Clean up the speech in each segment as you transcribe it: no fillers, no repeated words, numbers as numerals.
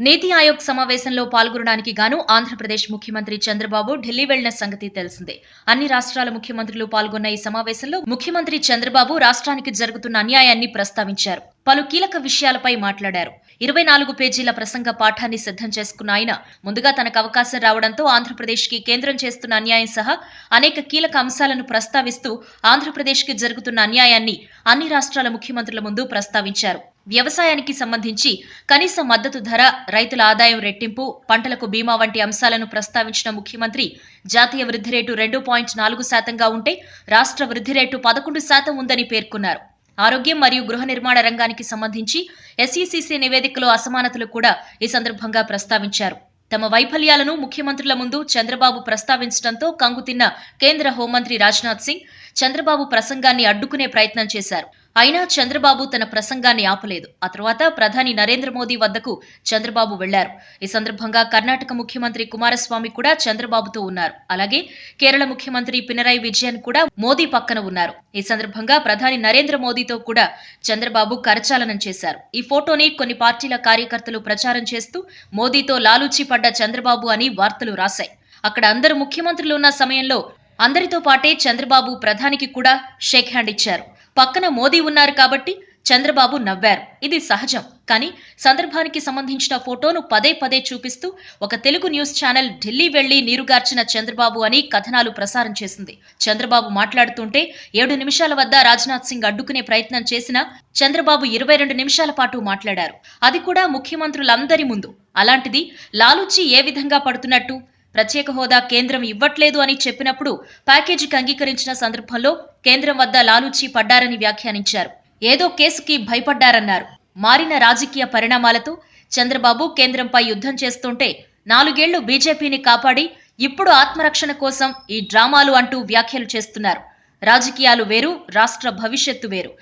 నీతి ఆయోగ్ సమావేశంలో పాల్గొనడానికి గాను ఆంధ్రప్రదేశ్ ముఖ్యమంత్రి చంద్రబాబు ఢిల్లీ వెళ్లిన సంగతి తెలిసిందే. అన్ని రాష్ట్రాల ముఖ్యమంత్రులు పాల్గొన్న ఈ సమావేశంలో ముఖ్యమంత్రి చంద్రబాబు రాష్ట్రానికి జరుగుతున్న అన్యాయాన్ని ప్రస్తావించారు. పలు కీలక విషయాలపై మాట్లాడారు. 24 పేజీల ప్రసంగ పాఠాన్ని సిద్ధం చేసుకున్న ఆయన ముందుగా తనకు అవకాశం రావడంతో ఆంధ్రప్రదేశ్కి కేంద్రం చేస్తున్న అన్యాయం సహా అనేక కీలక అంశాలను ప్రస్తావిస్తూ ఆంధ్రప్రదేశ్కి జరుగుతున్న అన్యాయాన్ని అన్ని రాష్ట్రాల ముఖ్యమంత్రుల ముందు ప్రస్తావించారు. వ్యవసాయానికి సంబంధించి కనీస మద్దతు ధర, రైతుల ఆదాయం రెట్టింపు, పంటలకు బీమా వంటి అంశాలను ప్రస్తావించిన ముఖ్యమంత్రి జాతీయ వృద్ధి రేటు 2.4% ఉంటే రాష్ట్ర వృద్ధి రేటు 11% ఉందని పేర్కొన్నారు. ఆరోగ్యం మరియు గృహ నిర్మాణ రంగానికి సంబంధించి ఎస్ఈసిసి నివేదికలో అసమానతలు కూడా ఈ సందర్భంగా ప్రస్తావించారు. తమ వైఫల్యాలను ముఖ్యమంత్రుల ముందు చంద్రబాబు ప్రస్తావించడంతో కంగుతిన్న కేంద్ర హోంమంత్రి రాజ్నాథ్ సింగ్ చంద్రబాబు ప్రసంగాన్ని అడ్డుకునే ప్రయత్నం చేశారు. అయినా చంద్రబాబు తన ప్రసంగాన్ని ఆపలేదు. ఆ తర్వాత ప్రధాని నరేంద్ర మోదీ వద్దకు చంద్రబాబు వెళ్లారు. ఈ సందర్భంగా కర్ణాటక ముఖ్యమంత్రి కుమారస్వామి కూడా చంద్రబాబుతో ఉన్నారు. అలాగే కేరళ ముఖ్యమంత్రి పినరయి విజయన్ కూడా మోదీ పక్కన ఉన్నారు. ఈ సందర్భంగా ప్రధాని నరేంద్ర మోదీతో కూడా చంద్రబాబు కరచాలనం చేశారు. ఈ ఫోటోని కొన్ని పార్టీల కార్యకర్తలు ప్రచారం చేస్తూ మోదీతో లాలూచీ పడ్డ చంద్రబాబు అని వార్తలు రాశాయి. అక్కడ అందరు ముఖ్యమంత్రులు ఉన్న సమయంలో అందరితో పాటే చంద్రబాబు ప్రధానికి కూడా షేక్ హ్యాండ్ ఇచ్చారు. పక్కన మోదీ ఉన్నారు కాబట్టి చంద్రబాబు నవ్వారు. ఇది సహజం. కానీ సందర్భానికి సంబంధించిన ఫోటోను పదే పదే చూపిస్తూ ఒక తెలుగు న్యూస్ ఛానల్ ఢిల్లీ వెళ్లి నీరుగార్చిన చంద్రబాబు అని కథనాలు ప్రసారం చేసింది. చంద్రబాబు మాట్లాడుతుంటే 7 నిమిషాల వద్ద రాజ్నాథ్ సింగ్ అడ్డుకునే ప్రయత్నం చేసినా చంద్రబాబు 22 నిమిషాల పాటు మాట్లాడారు. అది కూడా ముఖ్యమంత్రులందరి ముందు. అలాంటిది లాలూచీ ఏ విధంగా పడుతున్నట్టు? ప్రత్యేక హోదా కేంద్రం ఇవ్వట్లేదు అని చెప్పినప్పుడు ప్యాకేజీకి అంగీకరించిన సందర్భంలో కేంద్రం వద్ద లాలూచీ పడ్డారని వ్యాఖ్యానించారు. ఏదో కేసుకి భయపడ్డారన్నారు. మారిన రాజకీయ పరిణామాలతో చంద్రబాబు కేంద్రంపై యుద్ధం చేస్తుంటే 4 ఏళ్లు బీజేపీని కాపాడి ఇప్పుడు ఆత్మరక్షణ కోసం ఈ డ్రామాలు అంటూ వ్యాఖ్యలు చేస్తున్నారు. రాజకీయాలు వేరు, రాష్ట్ర భవిష్యత్తు వేరు.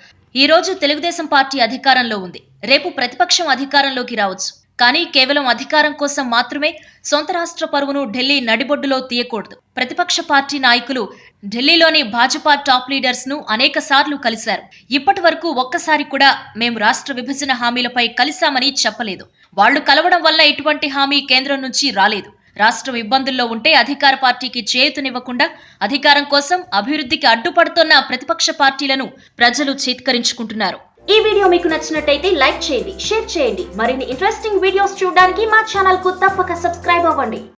ఈ రోజు తెలుగుదేశం పార్టీ అధికారంలో ఉంది. రేపు ప్రతిపక్షం అధికారంలోకి రావచ్చు. కానీ కేవలం అధికారం కోసం మాత్రమే సొంత రాష్ట్ర పరువును ఢిల్లీ నడిబొడ్డులో తీయకూడదు. ప్రతిపక్ష పార్టీ నాయకులు ఢిల్లీలోని భాజపా టాప్ లీడర్స్ ను అనేక సార్లు కలిశారు. ఇప్పటి వరకు ఒక్కసారి కూడా మేము రాష్ట్ర విభజన హామీలపై కలిశామని చెప్పలేదు. వాళ్లు కలవడం వల్ల ఎటువంటి హామీ కేంద్రం నుంచి రాలేదు. రాష్ట్రం ఇబ్బందుల్లో ఉంటే అధికార పార్టీకి చేయూతనివ్వకుండా అధికారం కోసం అభివృద్ధికి అడ్డుపడుతున్న ప్రతిపక్ష పార్టీలను ప్రజలు చేత్కరించుకుంటున్నారు. ఈ వీడియో మీకు నచ్చినట్టయితే లైక్ చేయండి, షేర్ చేయండి. మరిన్ని ఇంట్రెస్టింగ్ వీడియోస్ చూడడానికి మా ఛానల్ కు తప్పక సబ్స్క్రైబ్ అవ్వండి.